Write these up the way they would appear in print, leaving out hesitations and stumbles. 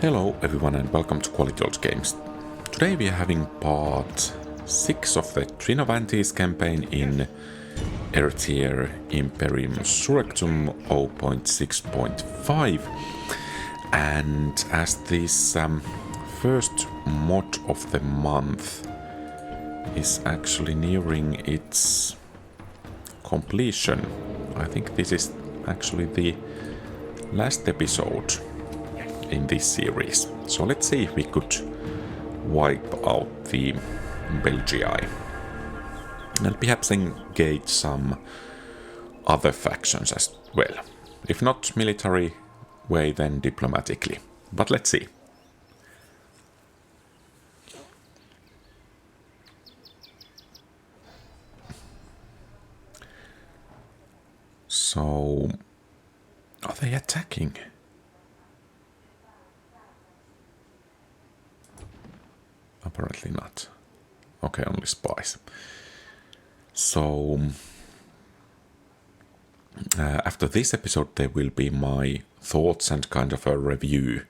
Hello everyone and welcome to QualityOldGames. Today we are having part 6 of the Trinovantes campaign in RTR Imperium Surrectum 0.6.5, and as this first mod of the month is actually nearing its completion, I think this is actually the last episode in this series. So let's see if we could wipe out the Belgae and perhaps engage some other factions as well. If not military way, then diplomatically. But let's see. So, are they attacking? Apparently not. Okay, only spies. So, after this episode there will be my thoughts and kind of a review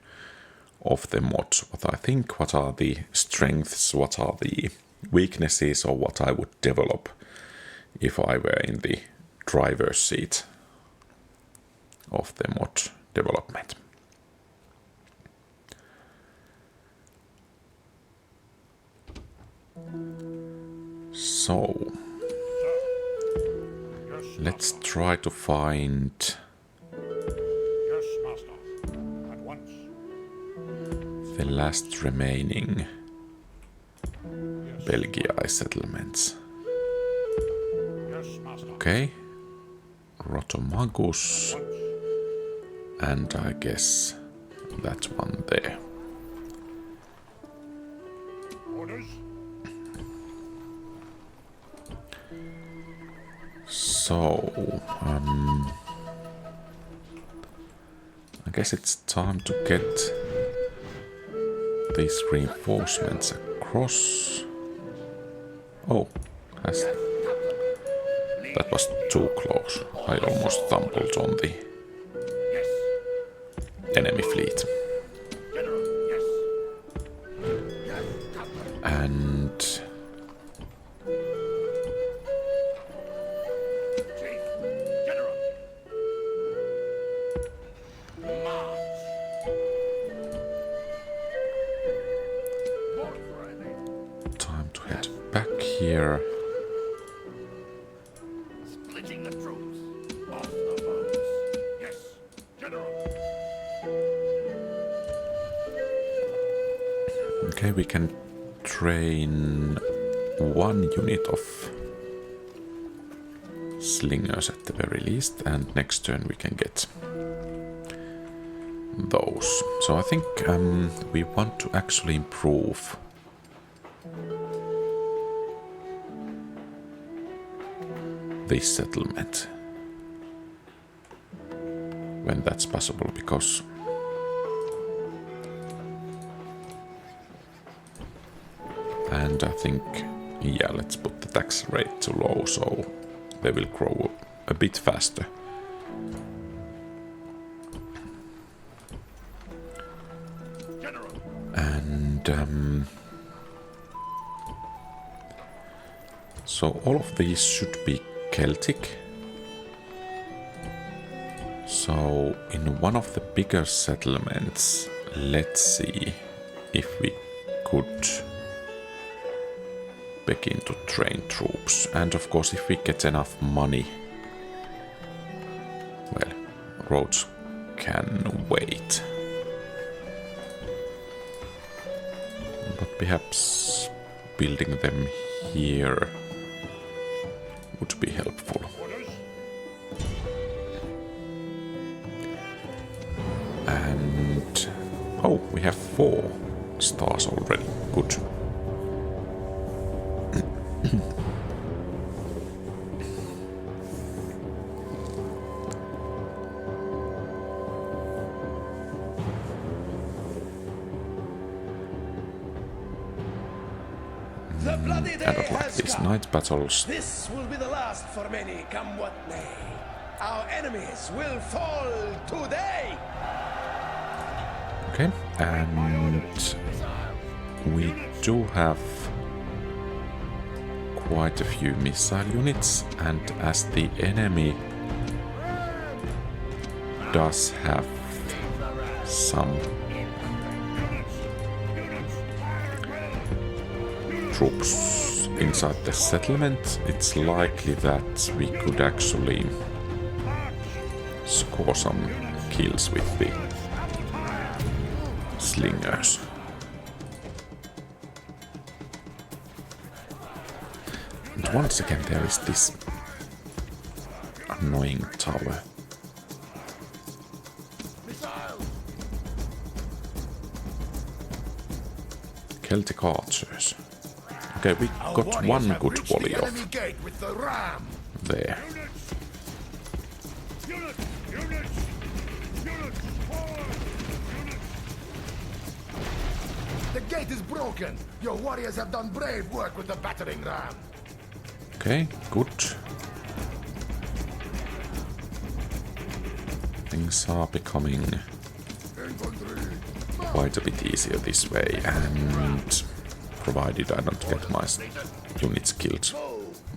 of the mod. What I think, what are the strengths, what are the weaknesses, or what I would develop if I were in the driver's seat of the mod development. So, let's try to find the last remaining Belgae settlements. Okay, Rotomagus, and I guess that one there. So, I guess it's time to get these reinforcements across. Oh, that was too close. I almost stumbled on the enemy fleet. And time to head back here. Okay, we can train one unit of slingers at the very least, and next turn we can get those. So I think we want to actually improve this settlement when that's possible, because and I think, yeah, let's put the tax rate to low so they will grow a bit faster. And so all of these should be Celtic. So in one of the bigger settlements, let's see if we could begin to train troops. And of course, if we get enough money, well, roads can wait. But perhaps building them here would be helpful. And oh, we have 4 stars already. Good. I don't like these night battles. This will be the last for many, come what may. Our enemies will fall today. Okay, And we do have quite a few missile units, and as the enemy does have some troops inside the settlement, it's likely that we could actually score some kills with the slingers. And once again there is this annoying tower. Celtic archers. Okay, we got one good volley off there. The gate is broken. Your warriors have done brave work with the battering ram. Okay, good. Things are becoming quite a bit easier this way, and provided I don't get my units killed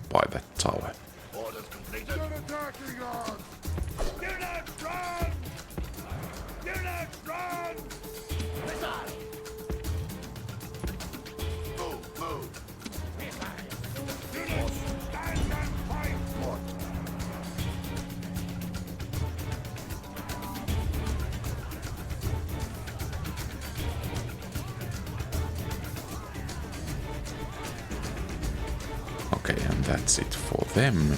by that tower. Orders completed. They're attacking us. Do not run! Do not run! Missile. Move, move. Stand and fight! Okay, and that's it for them.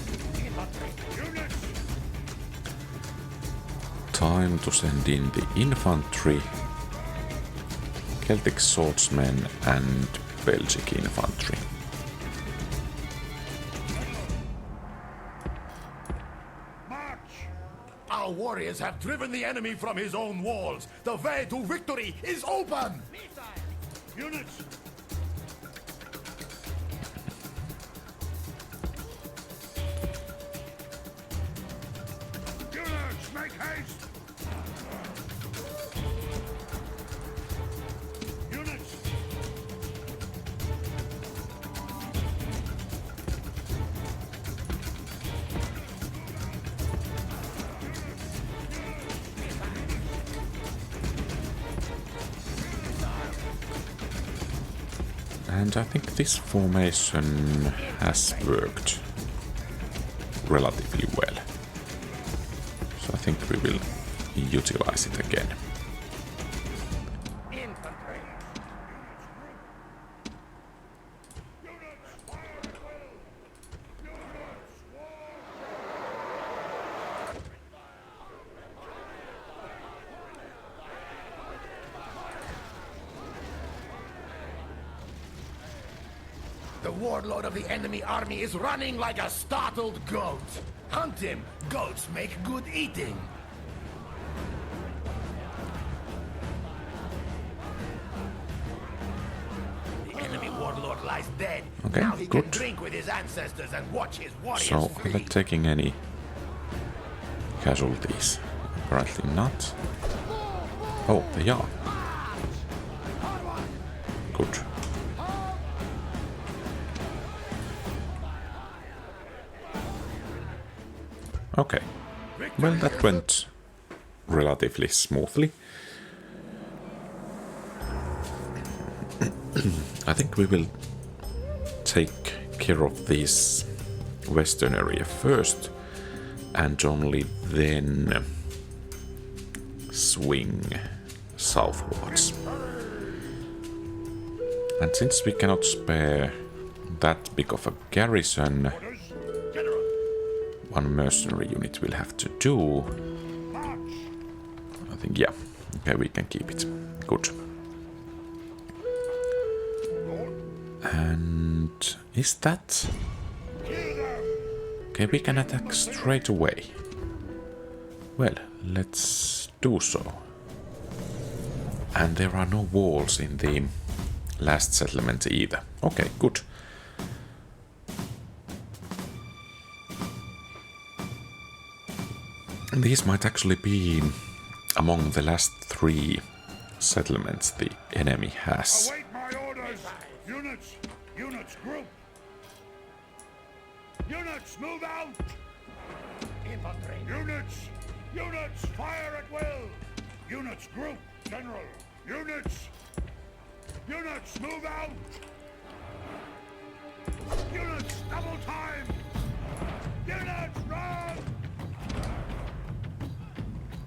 Time to send in the infantry, Celtic swordsmen and Belgic infantry. Our warriors have driven the enemy from his own walls. The way to victory is open. Units! Units, make haste! Units! And I think this formation has worked relatively well. So I think we will utilize it again. Infantry! The warlord of the enemy army is running like a startled goat. Hunt him. Goats make good eating. The enemy warlord lies dead. Okay, now he good. can drink with his ancestors and watch his warriors So, are feed. they taking any casualties? Apparently not. Oh, they are. Good. Okay. Well, that went relatively smoothly. I think we will take care of this western area first, and only then swing southwards. And since we cannot spare that big of a garrison, one mercenary unit will have to do. I think, yeah. Okay, we can keep it. Good. And is that... Okay, we can attack straight away. Well, let's do so. And there are no walls in the last settlement either. Okay, good. These might actually be among the last 3 settlements the enemy has. Await my orders! Units! Units, group! Units, move out! Infantry. Units! Units, fire at will! Units, group! General! Units! Units, move out! Units, double time! Units, run!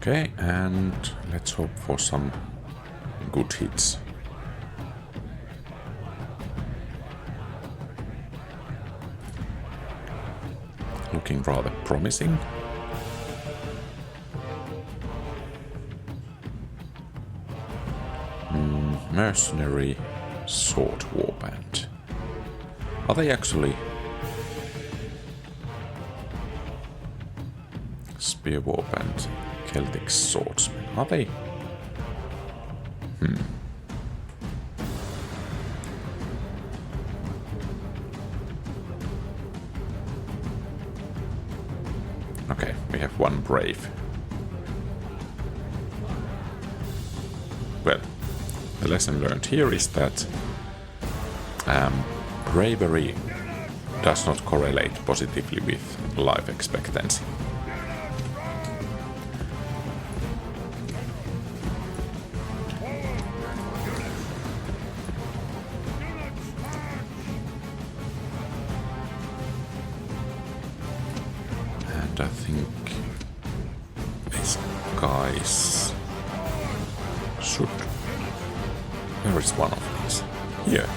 Okay, and let's hope for some good hits. Looking rather promising. Mercenary sword warband. Are they actually spear warband, Celtic swordsmen? Are they? Okay, we have one brave. Well, the lesson learned here is that bravery does not correlate positively with life expectancy. And I think these guys should... Where is one of these? Here.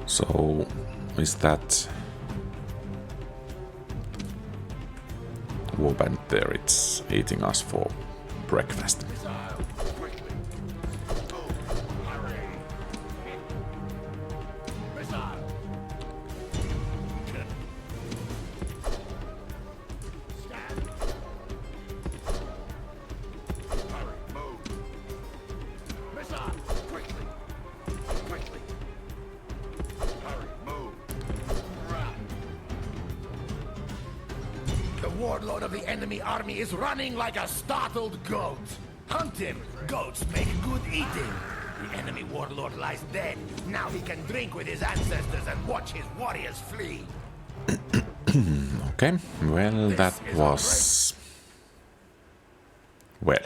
So, is that warband there? It's eating us for breakfast. The warlord of the enemy army is running like a startled goat. Hunt him! Goats make good eating. The enemy warlord lies dead. Now he can drink with his ancestors and watch his warriors flee. Okay, well, that was... Well,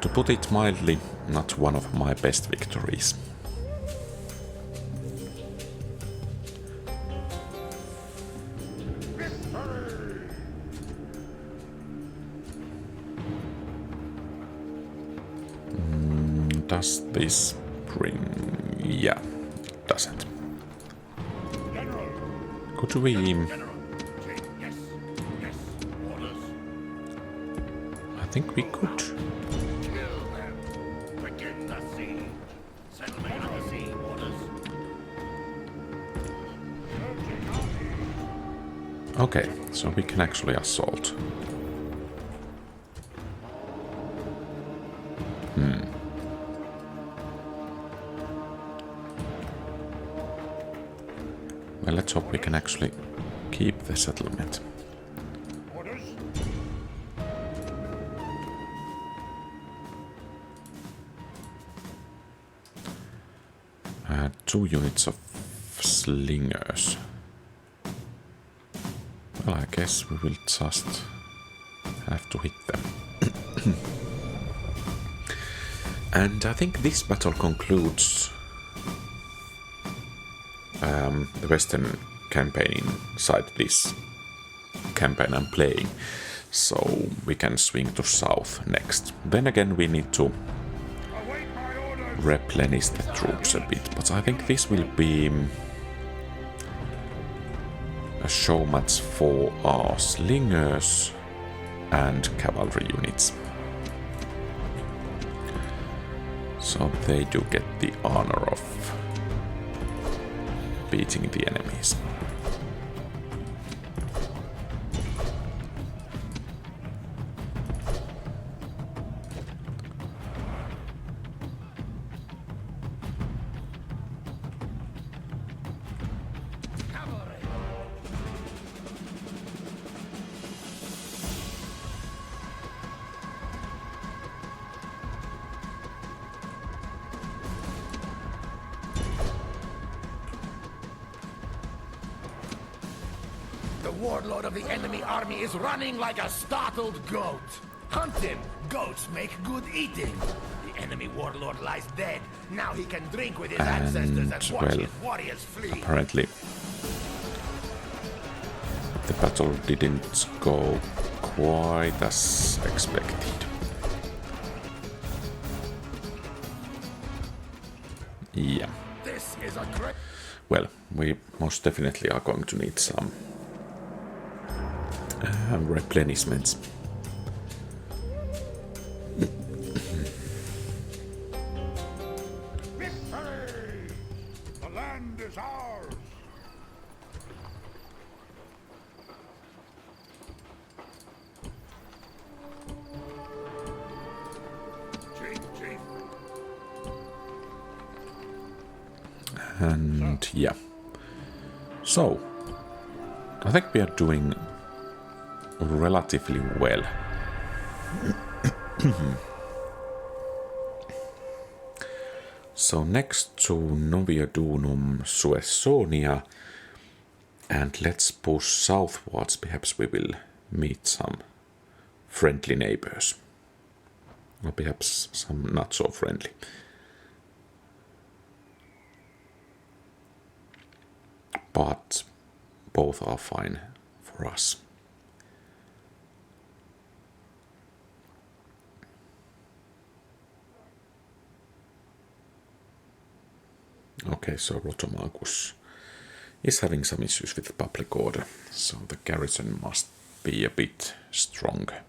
to put it mildly, not one of my best victories. Does this bring... Yeah, doesn't. Could we... Yes, yes, orders. I think we could. Kill them. Begin the siege. Settlement of the sea, orders. Okay, so we can actually assault. Well, let's hope we can actually keep the settlement. Orders. 2 units of slingers. Well, I guess we will just have to hit them. And I think this battle concludes the Western campaign inside this campaign I'm playing. So we can swing to south next. Then again we need to replenish the troops a bit. But I think this will be a show match for our slingers and cavalry units. So they do get the honor of beating the enemies. The warlord of the enemy army is running like a startled goat. Hunt him! Goats make good eating. The enemy warlord lies dead. Now he can drink with his ancestors and watch well, his warriors flee. Apparently the battle didn't go quite as expected. Yeah. This is a great... Well, we most definitely are going to need some replenishments. Victory! The land is ours! Chief. And yeah. So, I think we are doing relatively well. So next to Novia Dunum Suessonia, and let's push southwards. Perhaps we will meet some friendly neighbors, or perhaps some not so friendly. But both are fine for us. Okay, so Rotomagus is having some issues with public order, so the garrison must be a bit stronger.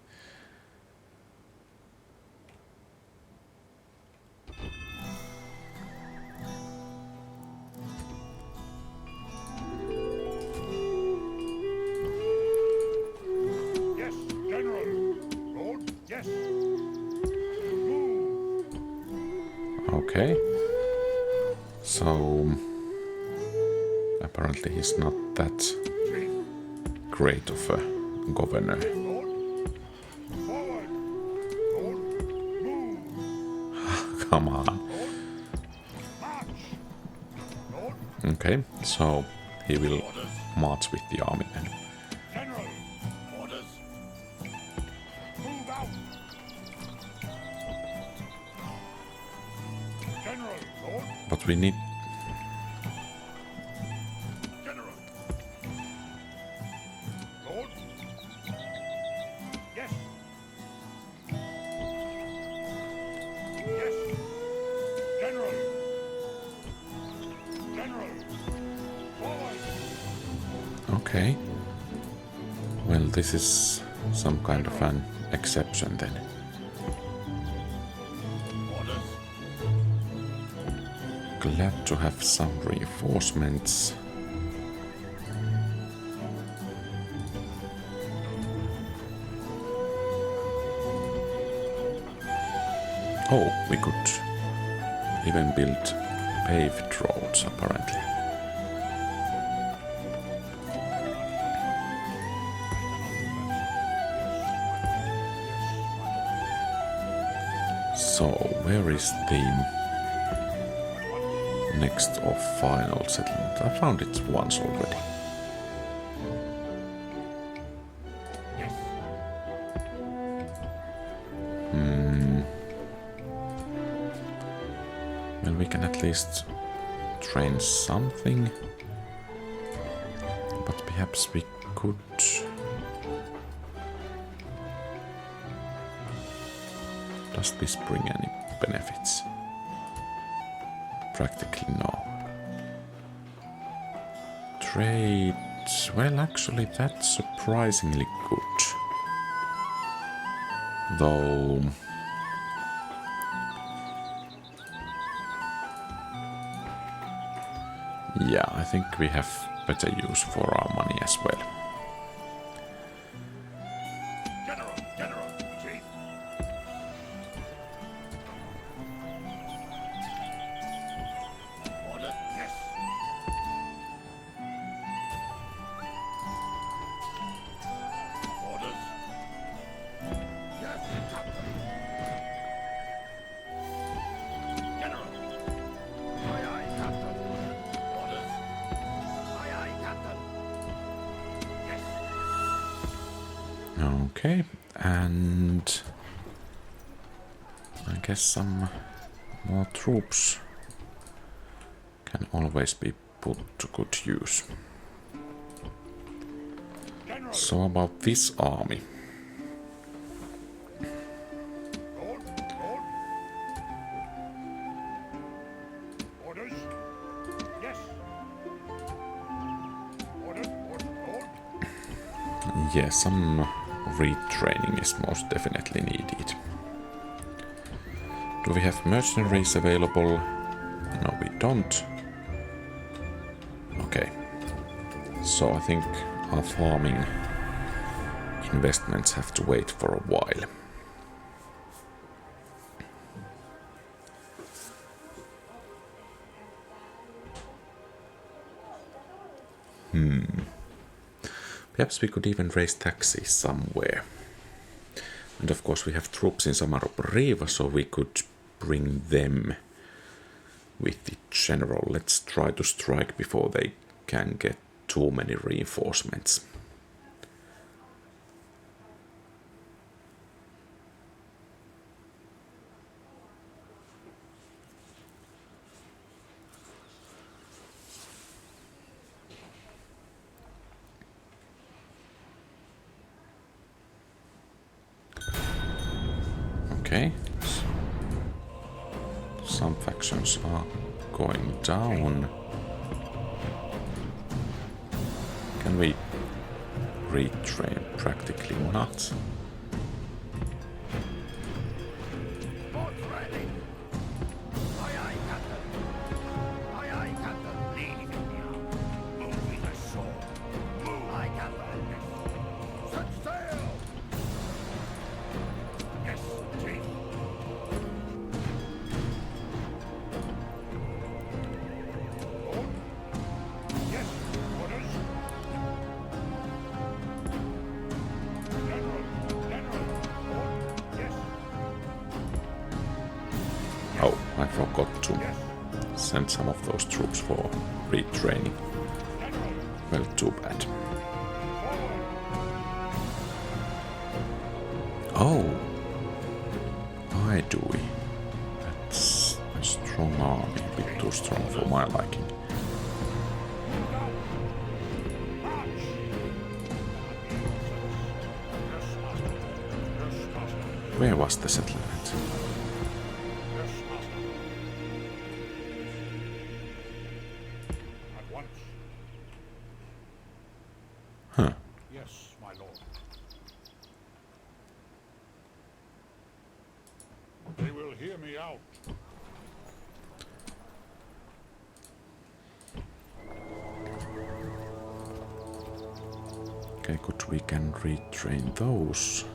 Yes, General. Lord, yes. Move. Okay. So apparently he's not that Chief. great of a governor. Lord. Forward. Lord. Move. Come on. Lord. March. Lord. Okay, so he will march with the army then. General. Orders. Move out. General. Lord. But we need... General. Lord. Yes. Yes. General. General. Forward. Okay. Well, this is some kind of an exception then. Orders. Glad to have some reinforcements. Oh, we could even build paved roads apparently. So, where is the next or final settlement? I found it once already. then we can at least train something. But perhaps we could... Does this bring any benefits? Practically no. Trade... Well, actually, that's surprisingly good. Though... Yeah, I think we have better use for our money as well. General, Chief. Order, yes. Orders. Yes, Captain. General. Aye, aye, Captain. Orders. Aye, aye, Captain. Yes. Okay, and... I guess some more troops can always be put to good use. General. So about this army. Lord. Orders. Yes. Order. Lord. Yes, some retraining is most definitely needed. Do we have mercenaries available? No, we don't. Okay. So I think our farming investments have to wait for a while. Perhaps we could even raise taxes somewhere. And of course we have troops in Samaropa, so we could bring them with the general. Let's try to strike before they can get too many reinforcements. Okay. Some factions are going down. Can we retrain? Practically not. Boats ready. Aye, aye, Captain. Aye, aye, Captain. Lead. Move with the sword. Move. Aye, Captain. Set sail. Yes, Chief. Lord. Yes, orders. General. Lord. Yes. Oh, I forgot to Yes. send some of those troops for retraining. General. Well, too bad. Forward. Oh! Aedui. That's a strong army, a bit too strong for my liking. March. Yes, master. Yes, master. Where was the settlement? Yes, master. At once. Huh. Yes, my lord. They will hear me out. Okay, good, we can retrain those.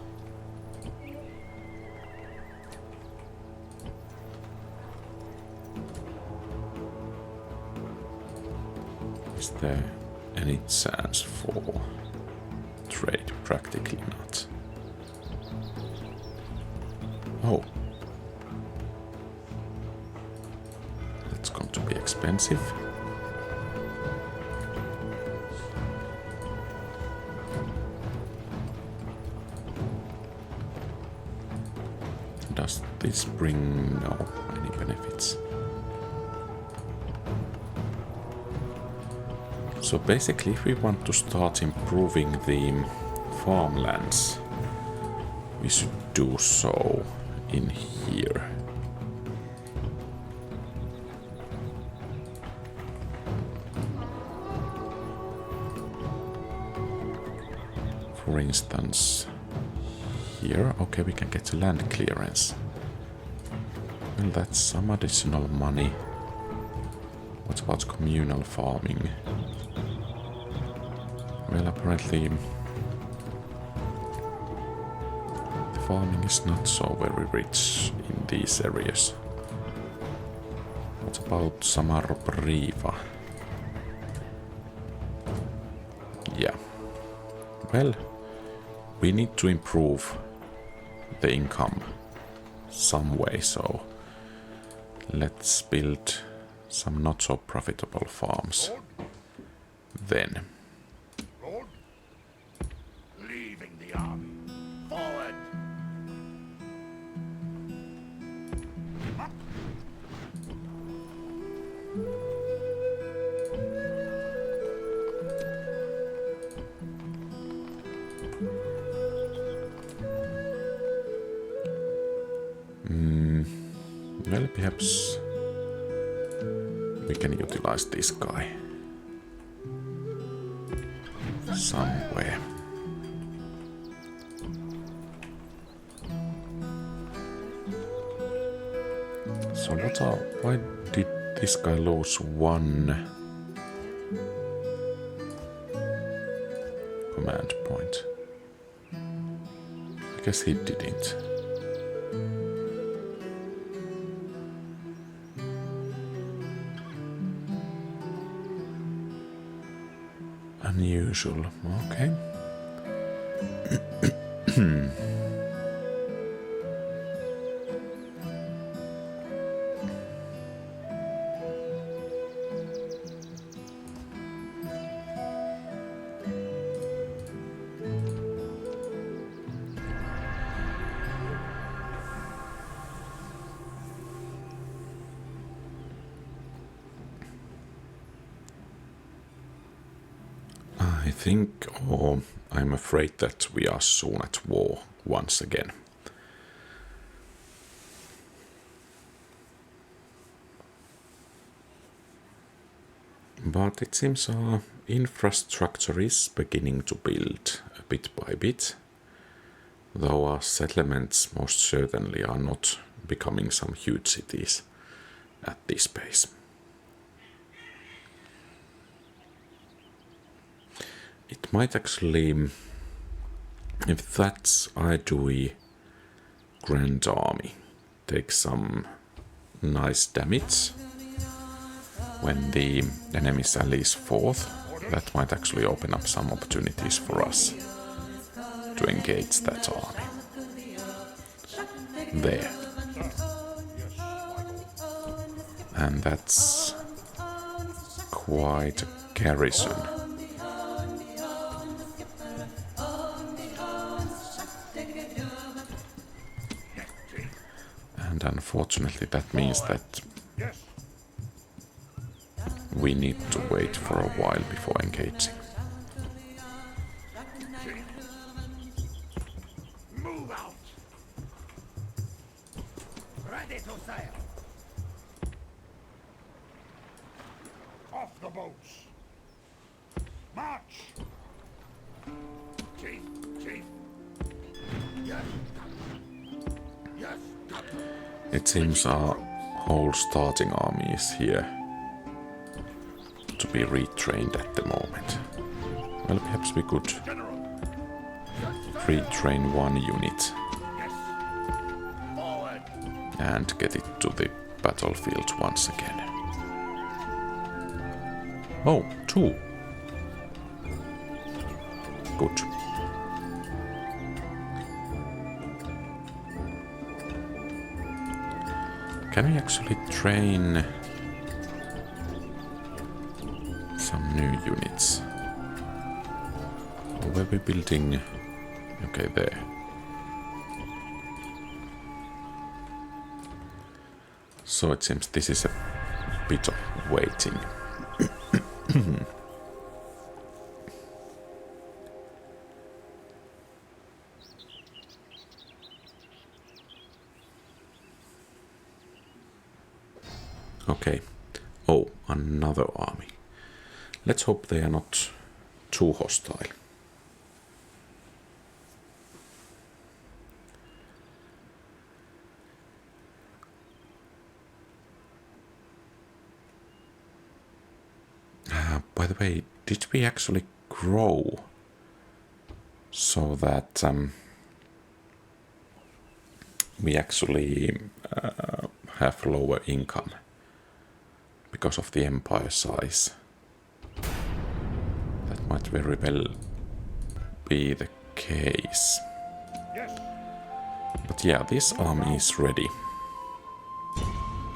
Is there any chance for trade? Practically not. Oh. That's going to be expensive. Does this bring no any benefits? So basically, if we want to start improving the farmlands, we should do so in here. For instance, here, okay, we can get land clearance. Well, that's some additional money. What about communal farming? Well, apparently the farming is not so very rich in these areas. What about Samaro Priva? Yeah. Well, we need to improve the income some way, so let's build some not so profitable farms. Then. Lord, leaving the army. Forward! Well, perhaps we can utilize this guy somewhere. So why did this guy lose one command point? I guess he didn't. Unusual, okay. I think, or I'm afraid that we are soon at war once again. But it seems our infrastructure is beginning to build bit by bit, though our settlements most certainly are not becoming some huge cities at this pace. It might actually, if that's Aedui Grand Army, take some nice damage when the enemy sallies forth. That might actually open up some opportunities for us to engage that army. There. And that's quite a garrison. And unfortunately that means that we need to wait for a while before engaging. Move out! Ready to sail! Off the boats! March! Chief! Chief! Yes, Captain. Yes, Captain. It seems our whole starting army is here to be retrained at the moment. Well, perhaps we could retrain one unit and get it to the battlefield once again. Oh, 2. Good. Can we actually train some new units? Or were we building? Okay, there. So it seems this is a bit of waiting. Okay. Oh, another army. Let's hope they are not too hostile. By the way, did we actually grow so that we actually have lower income because of the empire size? That might very well be the case. Yes. But yeah, this army is ready.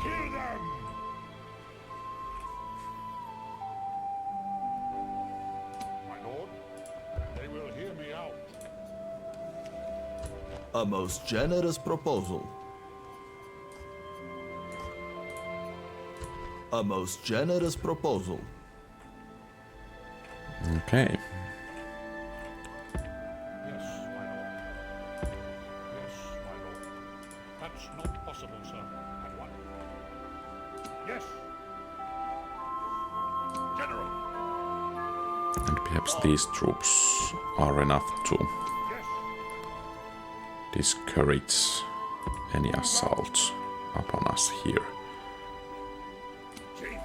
Kill them. My lord, they will hear me out. A most generous proposal. A most generous proposal. Okay. Yes, my lord. Yes, my lord. That's not possible, sir. At what? Yes. General. And perhaps these troops are enough to Yes. discourage any assault upon us here. Chief.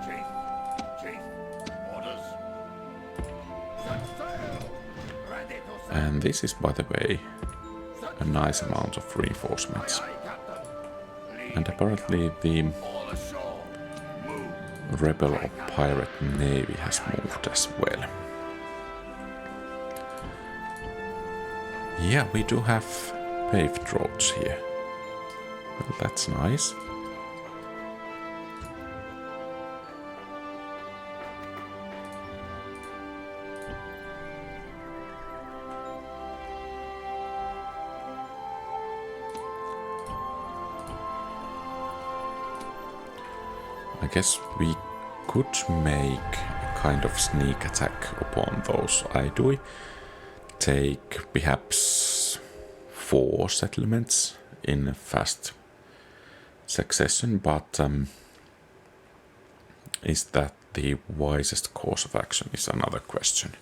Chief. Chief. Orders. Set sail. Ready to sail. And this is, by the way, a nice amount of reinforcements. Aye, Captain. Lead And apparently the all ashore. Move. rebel or pirate navy has moved as well. Yeah, we do have paved roads here. Well, that's nice. I guess we could make a kind of sneak attack upon those Aedui. Take perhaps 4 settlements in fast succession, but is that the wisest course of action is another question.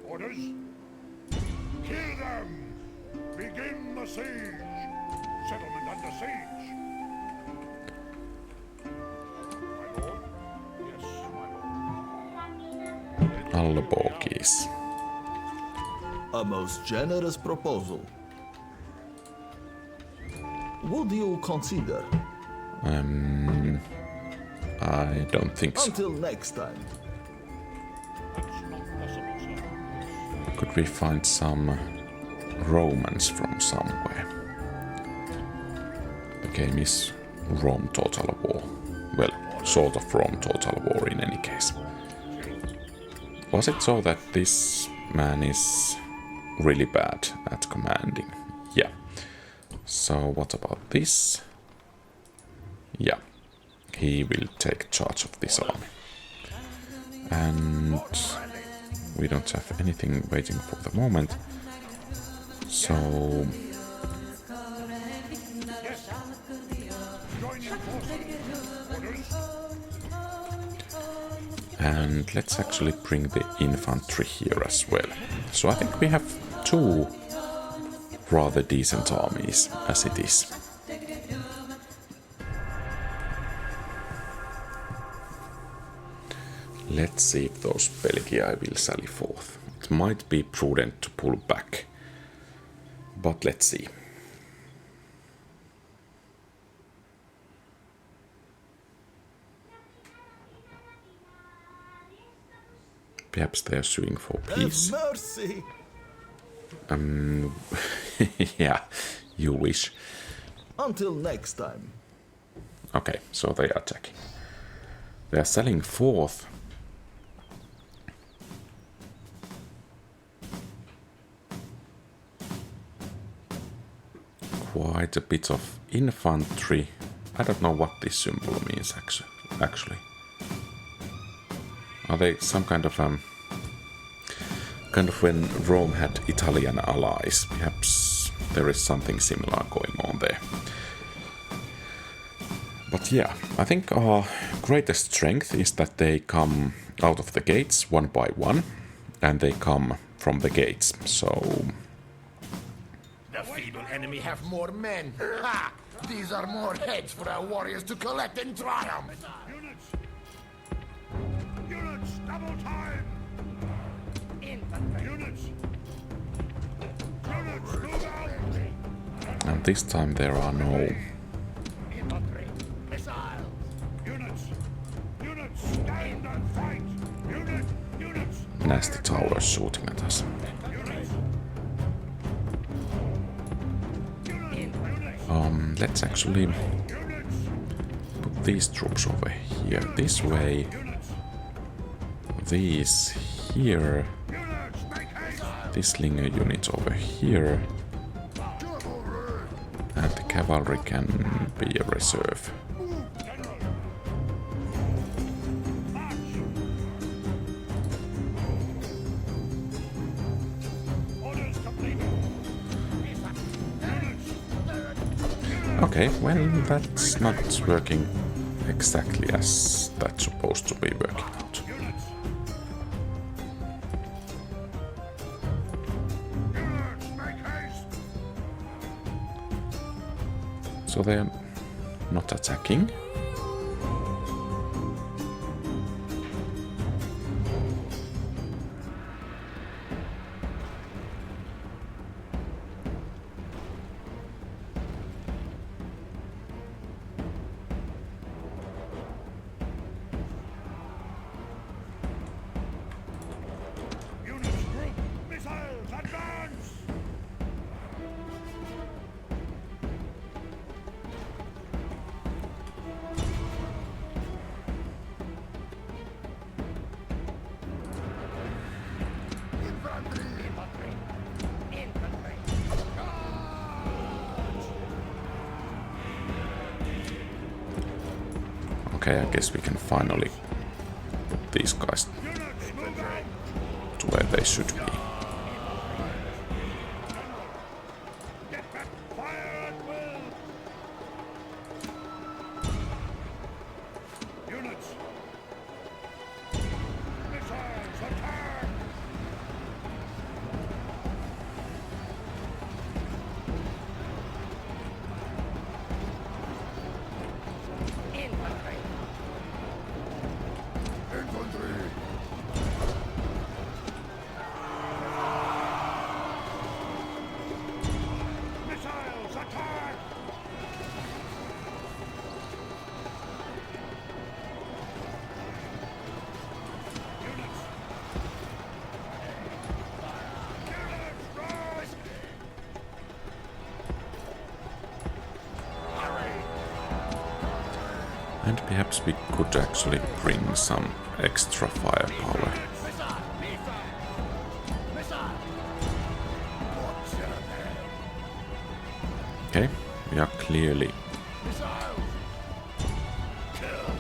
Orders. Kill them. Begin the siege. Settlement under siege. My lord. Yes, my lord. Alborgis. A most generous proposal. Would you consider? I don't think so. Until next time. That's not possible, sir. Could we find some Romans from somewhere? The game is Rome Total War. Well, sort of Rome Total War in any case. Was it so that this man is really bad at commanding? Yeah. So what about this? Yeah. He will take charge of this army. And we don't have anything waiting for the moment. So Join in forces. Orders. and let's actually bring the infantry here as well. So I think we have 2 rather decent armies as it is. Let's see if those Belgae will sally forth. It might be prudent to pull back, but let's see. Perhaps they are suing for peace. Have mercy. Yeah, you wish. Until next time. Okay, so they are attacking. They are selling forth. Quite a bit of infantry. I don't know what this symbol means actually. Are they some kind of when Rome had Italian allies? Perhaps there is something similar going on there. But yeah, I think our greatest strength is that they come out of the gates one by one, and they come from the gates, so... The feeble enemy have more men. Ha! These are more heads for our warriors to collect in triumph. Units! Units! Double time! Infantry. Units! Units! Move out! And this time there are no Infantry. Missiles. Units! Units! Stand and fight! Units! nasty towers shooting at us. Let's actually put these troops over here, this way, these here, this slinger unit over here, and the cavalry can be a reserve. Okay, well, that's not working exactly as that's supposed to be working out. So they're not attacking. Okay, I guess we can finally put these guys to where they should be. And perhaps we could actually bring some extra firepower. Okay, we are clearly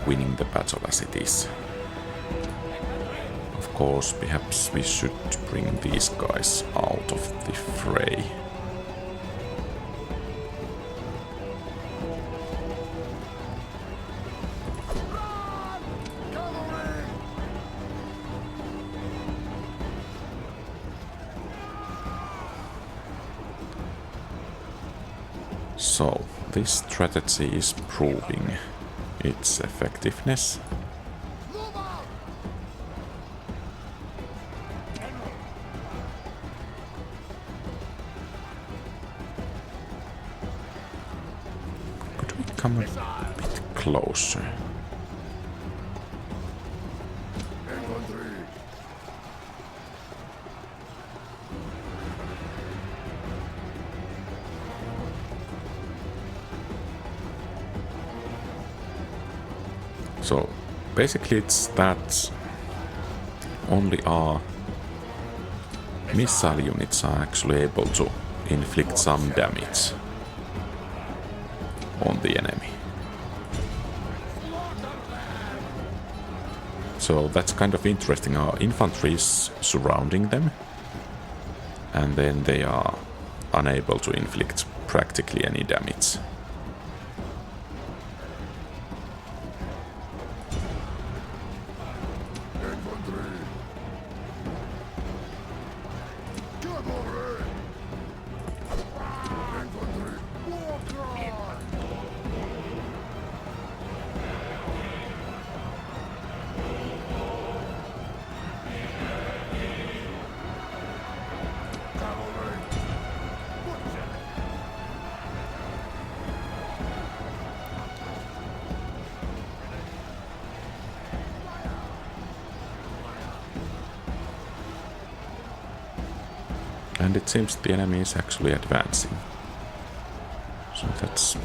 winning the battle as it is. Of course, perhaps we should bring these guys out of the fray. So, this strategy is proving its effectiveness. Could we come a bit closer? So basically it's that only our missile units are actually able to inflict some damage on the enemy. So that's kind of interesting. Our infantry is surrounding them, and then they are unable to inflict practically any damage. And it seems the enemy is actually advancing. So that's,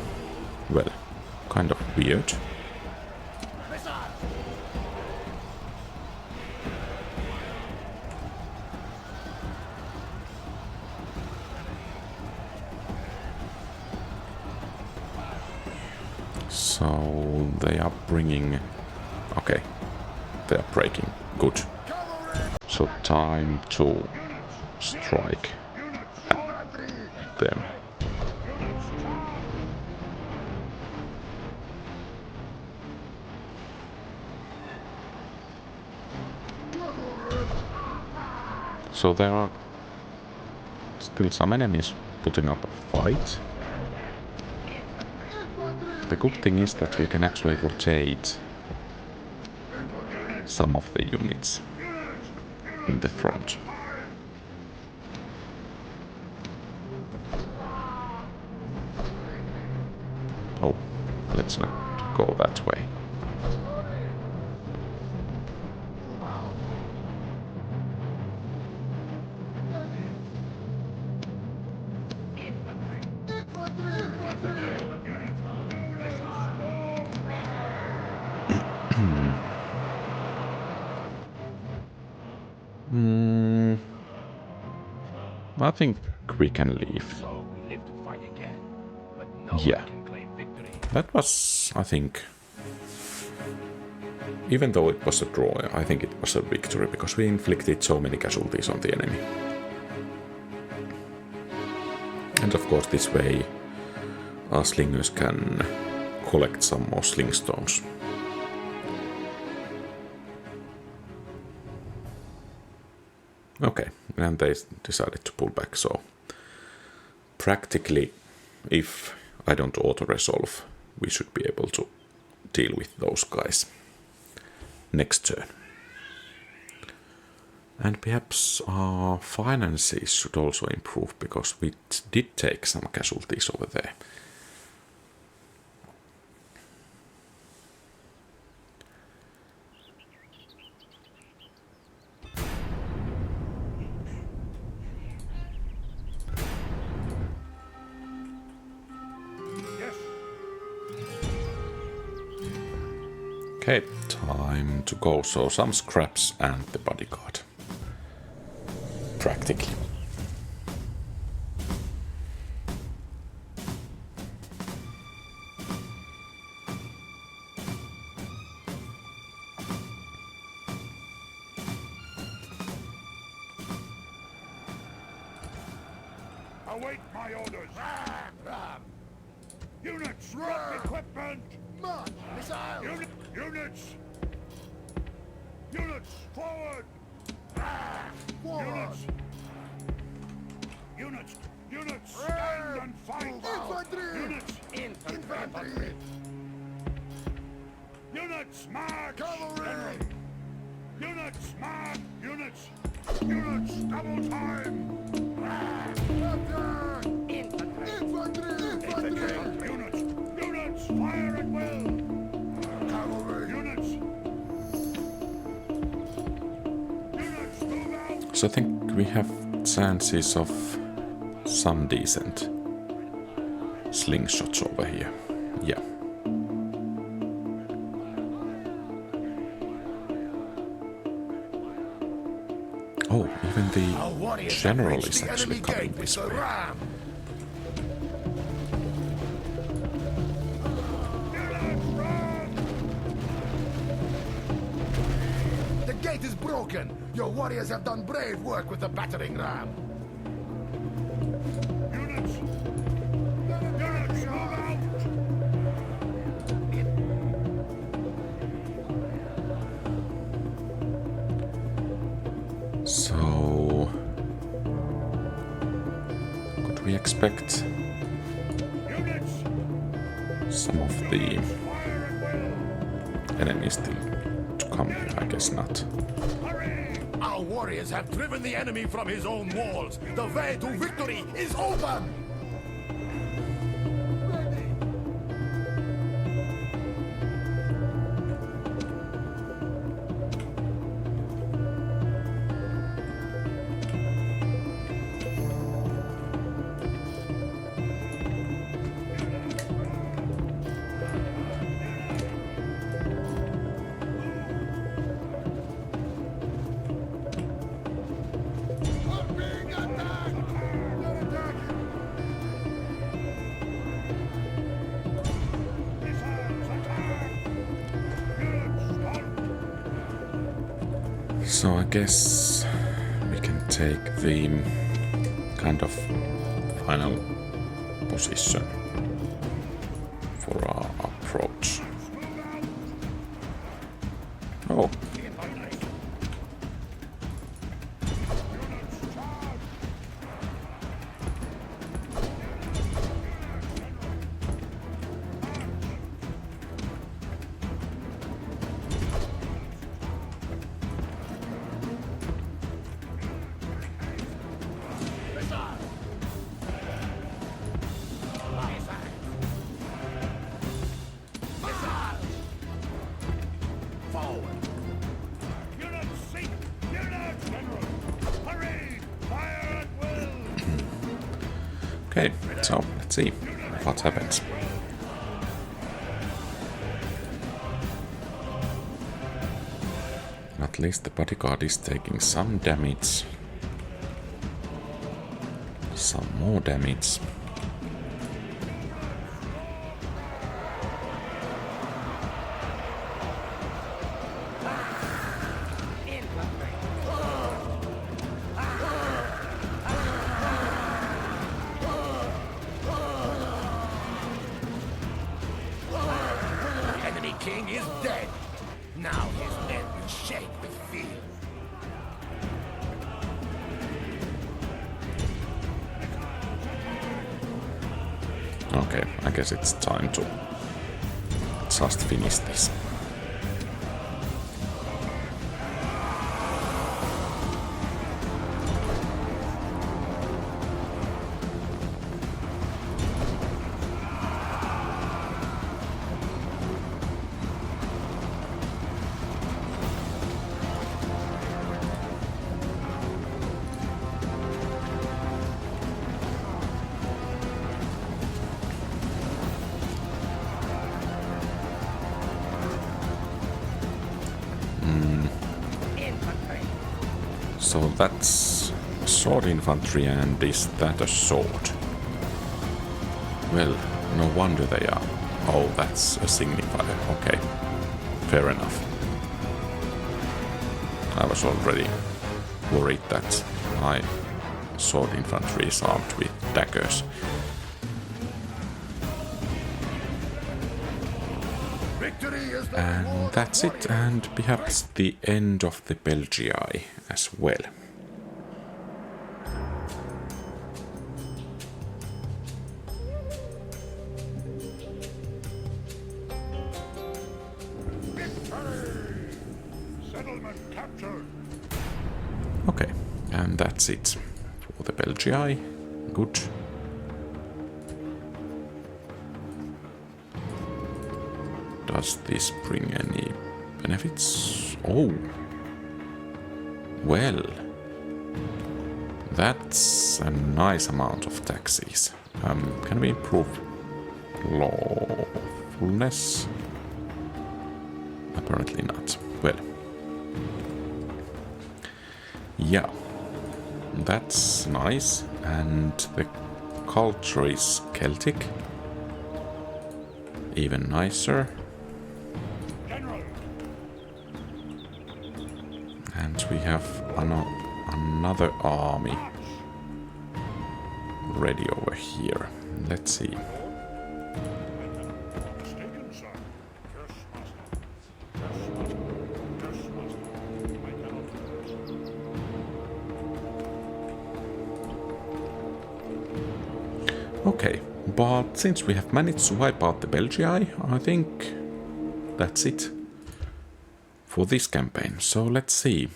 well, kind of weird. So they are bringing... Okay, they are breaking. Good. So time to strike them. So there are still some enemies putting up a fight. The good thing is that we can actually rotate some of the units in the front. Oh, let's not go that way. I think we can leave. So we live to fight again, but no Yeah. one can claim victory. That was, I think, even though it was a draw, I think it was a victory because we inflicted so many casualties on the enemy. And of course this way our slingers can collect some more sling stones. Okay, and they decided to pull back, so practically, if I don't auto-resolve, we should be able to deal with those guys next turn. And perhaps our finances should also improve, because we did take some casualties over there. Yes. Okay, time to go. So some scraps and the bodyguard. Practically. Await my orders. Units, drop equipment. March! Missile! Units. Units, forward. Forward! Units. Units, stand and fight. Infantry! Units. Infantry! Units, march. Cavalry! Units, march. Units. Units, double time. Attack! Infantry! Infantry! Units. Units, fire at will. Cavalry! Units. Units, move out. So I think we have chances of some decent slingshots over here. Yeah. Oh, even Our the warriors have general reached is the actually enemy coming gate with this the way. ram. The gate is broken. Your warriors have done brave work with the battering ram. Units! Units, move out! So, could we expect Units! some of the Fire at will! enemies still to come here? I guess not. Hurry! Our warriors have driven the enemy from his own walls. The way to victory is open. So I guess we can take the kind of final position for our approach. Oh, Units, seek! Units, general! Hurry! Fire at will! okay, so let's see what happens. At least the bodyguard is taking some damage. Some more damage. The enemy king is dead. Now his men will shake with fear. Okay, I guess it's time to just finish this. So that's sword infantry, and is that a sword? Well, no wonder they are. Oh, that's a signifier. Okay, fair enough. I was already worried that my sword infantry is armed with daggers. Victory is the And reward of that's it, warriors. and perhaps the end of the Belgae as well. Settlement captured! Okay, and that's it for the Belgae. Good. Does this bring any benefits? Oh. Well. That's a nice amount of taxes. Can we improve lawfulness? Apparently not. Well. Yeah. That's nice. And the culture is Celtic. Even nicer. General. And we have another army ready over here. Let's see. Not mistaken, sir. Yes, master. Yes, master. Yes, master. I cannot lose. Okay, but since we have managed to wipe out the Belgae, I think that's it for this campaign. So let's see.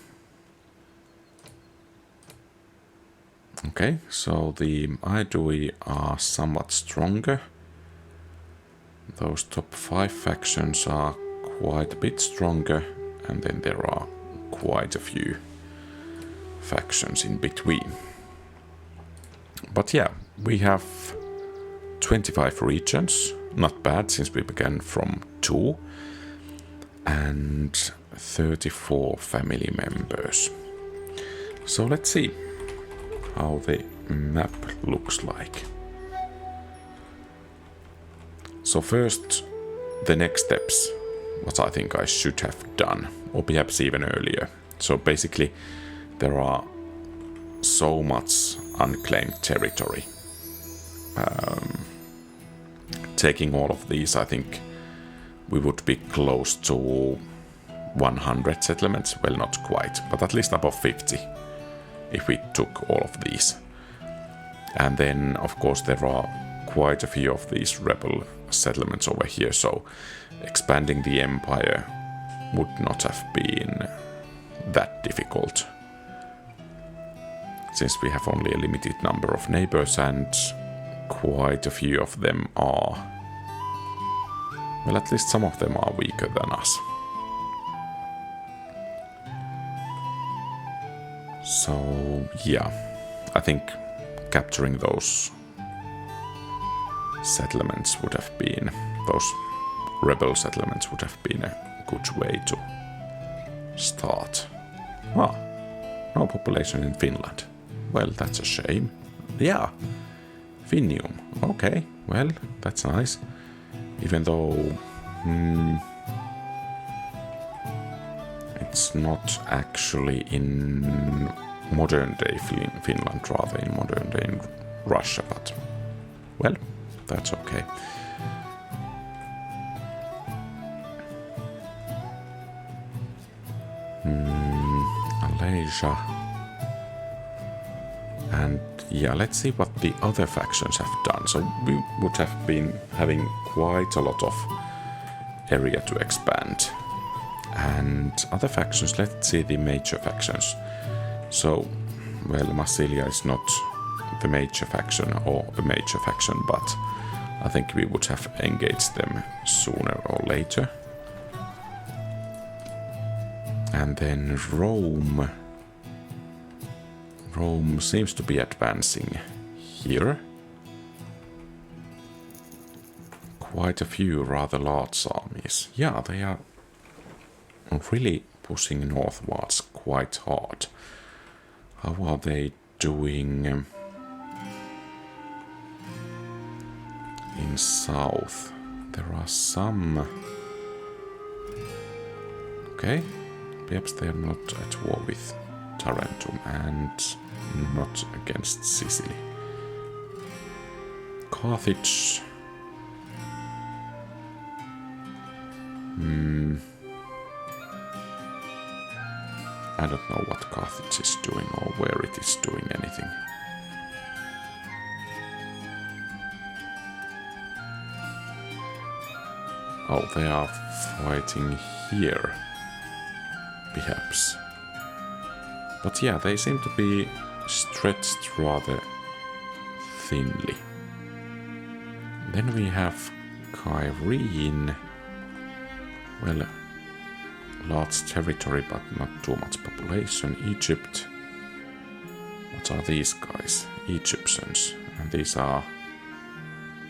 Okay, so the Aedui are somewhat stronger. Those top 5 factions are quite a bit stronger, and then there are quite a few factions in between. But yeah, we have 25 regions, not bad since we began from 2, and 34 family members. So let's see how the map looks like. So first, the next steps, what I think I should have done, or perhaps even earlier. So basically, there are so much unclaimed territory. Taking all of these, I think we would be close to 100 settlements. Well, not quite, but at least above 50 if we took all of these. And then, of course, there are quite a few of these rebel settlements over here, so expanding the empire would not have been that difficult, since we have only a limited number of neighbors and quite a few of them are, well, at least some of them are weaker than us. So yeah, I think capturing those settlements would have been, those rebel settlements would have been a good way to start. Ah, no population in Finland. Well, that's a shame. Yeah, Finnium. Okay, well, that's nice. Even though it's not actually in modern day Finland, rather in modern day Russia, but well, that's okay. Malaysia. And yeah, let's see what the other factions have done. So we would have been having quite a lot of area to expand. And other factions, let's see the major factions. So, well, Massilia is not the major faction or a major faction, but I think we would have engaged them sooner or later. And then Rome. Rome seems to be advancing here. Quite a few rather large armies. Yeah, they are really pushing northwards quite hard. How are they doing in south? There are some... Okay, perhaps they are not at war with Tarentum and not against Sicily. Carthage... I don't know what Carthage is doing or where it is doing anything. Oh, they are fighting here, perhaps. But yeah, they seem to be stretched rather thinly. Then we have Kyrene. Well, large territory, but not too much population. Egypt. What are these guys? Egyptians. And these are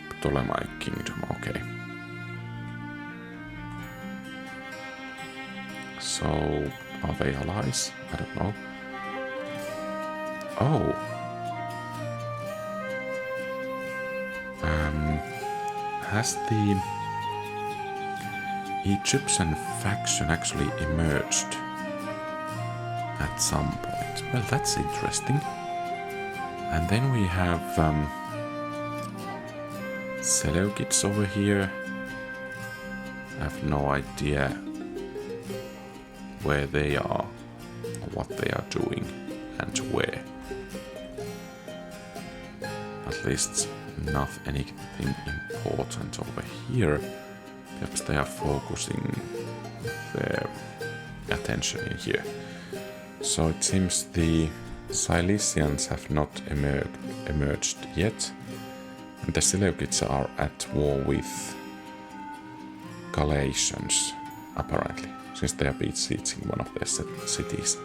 Ptolemaic Kingdom. Okay. So, are they allies? I don't know. Oh. Has the Egyptian faction actually emerged at some point? Well, that's interesting. And then we have Seleucids over here. I have no idea where they are, or what they are doing, and where. At least not anything important over here. Perhaps they are focusing their attention in here. So it seems the Cilicians have not emerged yet. And the Seleucids are at war with Galatians, apparently, since they are besieging one of their cities.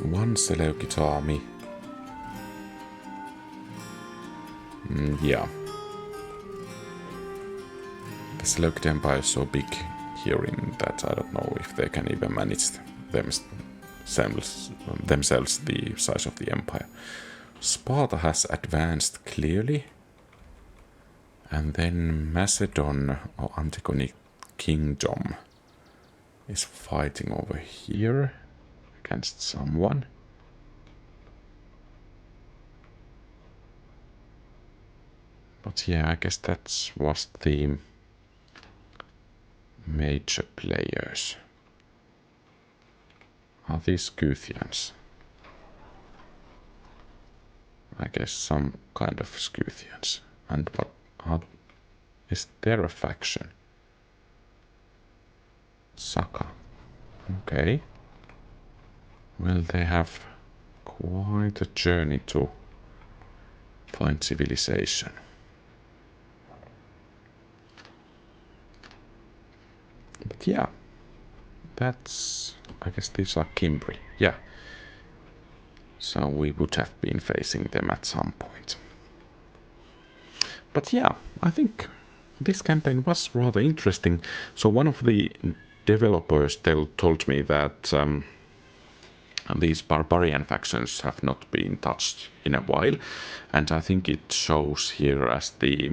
One Seleucid army. Yeah. The Seleucid Empire is so big here in that I don't know if they can even manage themselves the size of the empire. Sparta has advanced clearly. And then Macedon or Antigonic Kingdom is fighting over here against someone. But yeah, I guess that was the major players. Are these Scythians? I guess some kind of Scythians. And what is there a faction? Saka. Okay. Well, they have quite a journey to find civilization. But yeah, that's... I guess these are Cimbri. Yeah. So we would have been facing them at some point. But yeah, I think this campaign was rather interesting. So one of the developers told me that these barbarian factions have not been touched in a while. And I think it shows here as the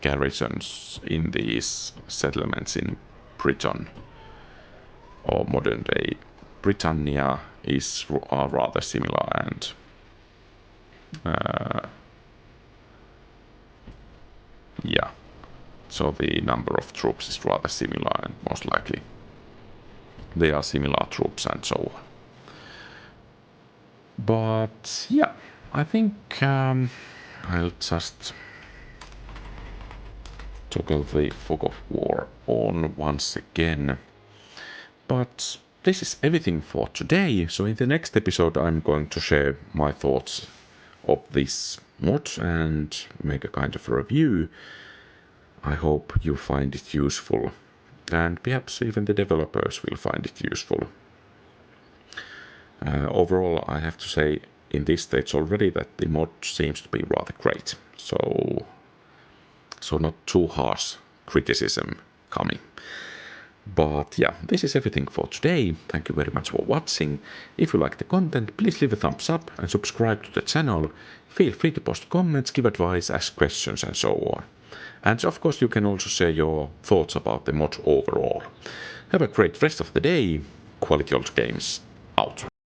garrisons in these settlements in Britain or modern day Britannia are rather similar, and yeah, so the number of troops is rather similar, and most likely they are similar troops and so on. But yeah, I think I'll just toggle the fog of war on once again. But this is everything for today. So in the next episode I'm going to share my thoughts of this mod and make a kind of review. I hope you find it useful, and perhaps even the developers will find it useful. Overall, I have to say in this stage already that the mod seems to be rather great. So not too harsh criticism coming. But yeah, this is everything for today. Thank you very much for watching. If you like the content, please leave a thumbs up and subscribe to the channel. Feel free to post comments, give advice, ask questions and so on. And of course you can also share your thoughts about the mod overall. Have a great rest of the day. Quality Old Games.